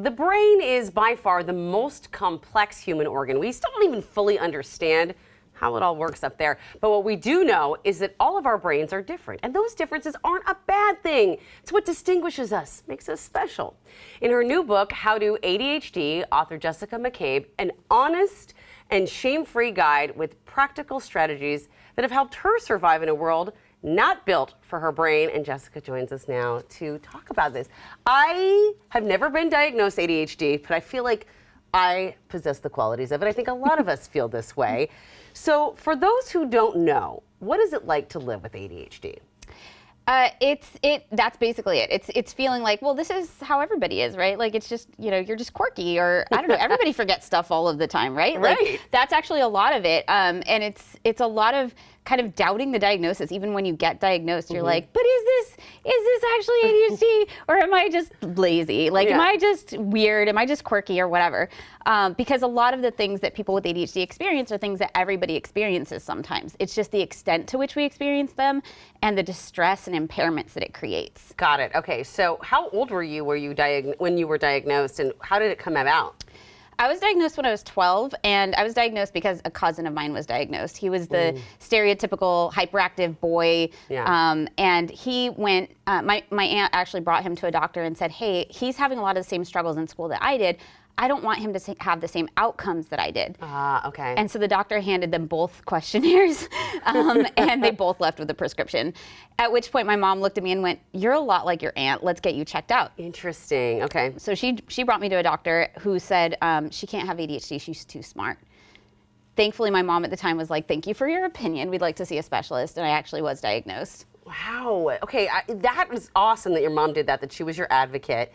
the brain is by far the most complex human organ. We still don't even fully understand how it all works up there. But what we do know is that all of our brains are different, and those differences aren't a bad thing. It's what distinguishes us, makes us special. In her new book, How to ADHD, author Jessica McCabe, an honest and shame-free guide with practical strategies that have helped her survive in a world not built for her brain. And Jessica joins us now to talk about this. I have never been diagnosed ADHD, but I feel like I possess the qualities of it. I think a lot of us feel this way. So for those who don't know, what is it like to live with ADHD? That's basically it. It's feeling like, well, this is how everybody is, right? Like, it's just, you're just quirky, or I don't know, everybody forgets stuff all of the time, right? Right. Like, that's actually a lot of it. And it's a lot of kind of doubting the diagnosis. Even when you get diagnosed, you're like, but is this actually ADHD, or am I just lazy? Like, am I just weird? Am I just quirky, or whatever? Because a lot of the things that people with ADHD experience are things that everybody experiences sometimes. It's just the extent to which we experience them and the distress and impairments that it creates. Got it. Okay, so how old were you when you were diagnosed, and how did it come about? I was diagnosed when I was 12, and I was diagnosed because a cousin of mine was diagnosed. He was the stereotypical hyperactive boy, and he went, my aunt actually brought him to a doctor and said, hey, he's having a lot of the same struggles in school that I did. I don't want him to have the same outcomes that I did. Okay. And so the doctor handed them both questionnaires, and they both left with a prescription. At which point my mom looked at me and went, you're a lot like your aunt. Let's get you checked out. Interesting. Okay. So she brought me to a doctor who said she can't have ADHD. She's too smart. Thankfully, my mom at the time was like, thank you for your opinion. We'd like to see a specialist. And I actually was diagnosed. Wow. Okay. That was awesome that your mom did that she was your advocate.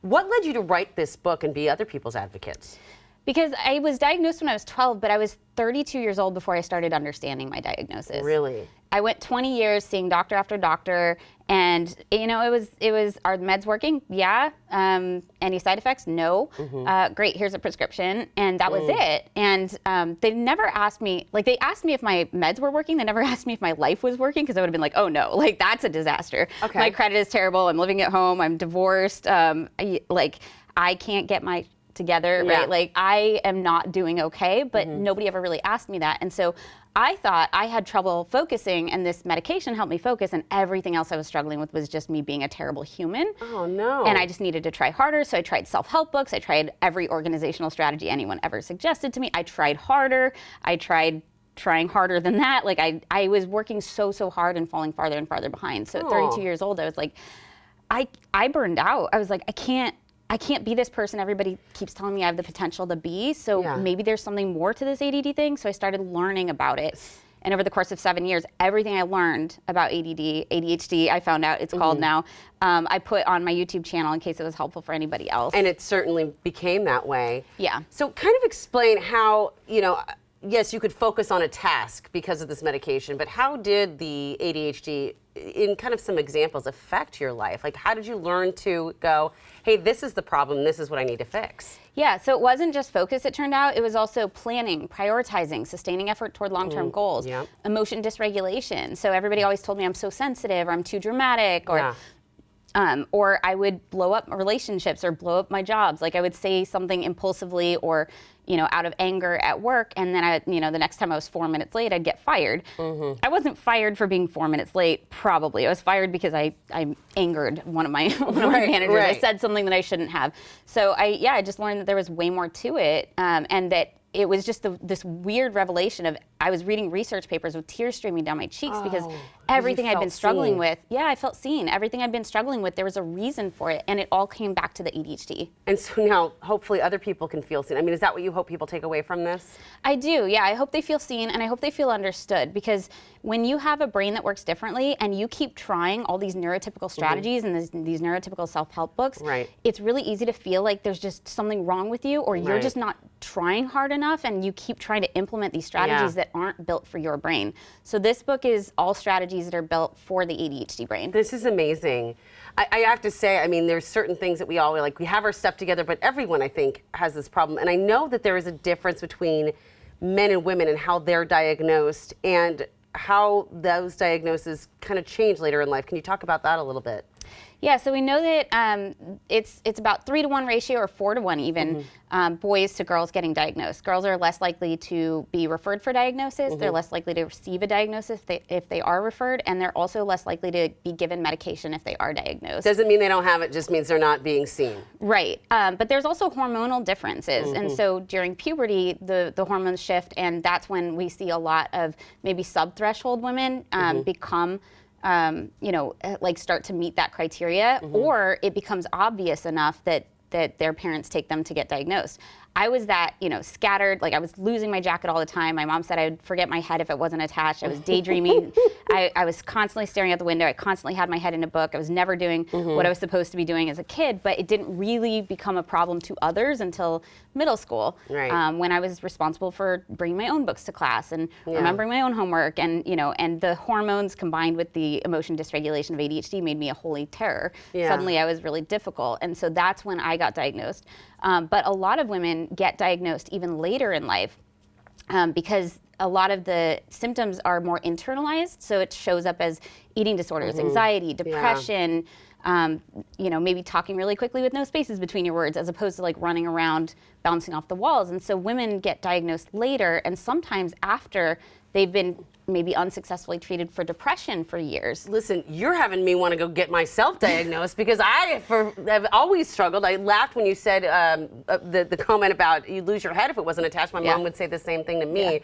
What led you to write this book and be other people's advocates? Because I was diagnosed when I was 12, but I was 32 years old before I started understanding my diagnosis. Really? I went 20 years seeing doctor after doctor, and it was, are the meds working? Yeah. Any side effects? No. Great, here's a prescription, and that was it. And they never asked me, like, they asked me if my meds were working. They never asked me if my life was working, because I would have been like, oh no, like, that's a disaster. Okay. My credit is terrible. I'm living at home. I'm divorced. I can't get my together, right? Like, I am not doing okay, but nobody ever really asked me that. And so I thought I had trouble focusing, and this medication helped me focus, and everything else I was struggling with was just me being a terrible human. Oh no. And I just needed to try harder. So I tried self-help books. I tried every organizational strategy anyone ever suggested to me. I tried harder. I tried trying harder than that. Like, I was working so hard and falling farther and farther behind. So at 32 years old, I was like, I burned out. I was like, I can't be this person everybody keeps telling me I have the potential to be. So maybe there's something more to this ADD thing. So I started learning about it. And over the course of 7 years, everything I learned about ADHD, I found out it's called now, I put on my YouTube channel in case it was helpful for anybody else. And it certainly became that way. Yeah. So kind of explain how, yes, you could focus on a task because of this medication, but how did the ADHD, in kind of some examples, affect your life? Like, how did you learn to go, hey, this is the problem, this is what I need to fix? Yeah, so it wasn't just focus, it turned out. It was also planning, prioritizing, sustaining effort toward long-term goals, emotion dysregulation. So everybody always told me I'm so sensitive, or I'm too dramatic, or I would blow up relationships or blow up my jobs. Like, I would say something impulsively or, out of anger at work, and then the next time I was 4 minutes late, I'd get fired. I wasn't fired for being 4 minutes late, probably. I was fired because I angered one of my managers. I said something that I shouldn't have. So I just learned that there was way more to it, and that it was just this weird revelation of, I was reading research papers with tears streaming down my cheeks because everything I'd been struggling with, I felt seen. Everything I'd been struggling with, there was a reason for it, and it all came back to the ADHD. And so now, hopefully other people can feel seen. I mean, is that what you hope people take away from this? I do, yeah. I hope they feel seen, and I hope they feel understood, because when you have a brain that works differently and you keep trying all these neurotypical strategies and these neurotypical self-help books, it's really easy to feel like there's just something wrong with you, or you're just not trying hard enough, and you keep trying to implement these strategies that aren't built for your brain. So this book is all strategies that are built for the ADHD brain. This is amazing. I have to say, I mean, there's certain things that we have our stuff together, but everyone, I think, has this problem. And I know that there is a difference between men and women and how they're diagnosed, and how those diagnoses kind of change later in life. Can you talk about that a little bit? Yeah, so we know that it's about 3-to-1 ratio or 4-to-1 even, boys to girls getting diagnosed. Girls are less likely to be referred for diagnosis. They're less likely to receive a diagnosis if they are referred, and they're also less likely to be given medication if they are diagnosed. Doesn't mean they don't have it, just means they're not being seen. Right, but there's also hormonal differences, and so during puberty, the hormones shift, and that's when we see a lot of maybe sub-threshold women become like start to meet that criteria, or it becomes obvious enough that their parents take them to get diagnosed. I was that, scattered, like I was losing my jacket all the time. My mom said I would forget my head if it wasn't attached. I was daydreaming. I was constantly staring out the window. I constantly had my head in a book. I was never doing what I was supposed to be doing as a kid, but it didn't really become a problem to others until middle school, when I was responsible for bringing my own books to class and remembering my own homework, and and the hormones combined with the emotion dysregulation of ADHD made me a holy terror. Suddenly I was really difficult, and so that's when I got diagnosed. But a lot of women get diagnosed even later in life because a lot of the symptoms are more internalized, so it shows up as eating disorders, anxiety, depression, maybe talking really quickly with no spaces between your words, as opposed to like running around bouncing off the walls. And so women get diagnosed later, and sometimes after they've been maybe unsuccessfully treated for depression for years. Listen, you're having me want to go get myself diagnosed because I've always struggled. I laughed when you said the comment about you lose your head if it wasn't attached. My mom would say the same thing to me.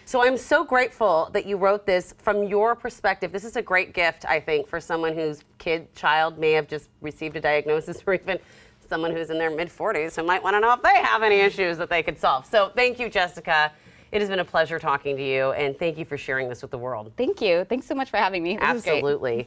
So I'm so grateful that you wrote this from your perspective. This is a great gift, I think, for someone whose child may have just received a diagnosis, or even someone who's in their mid-40s who might want to know if they have any issues that they could solve. So thank you, Jessica. It has been a pleasure talking to you, and thank you for sharing this with the world. Thank you. Thanks so much for having me. This Absolutely.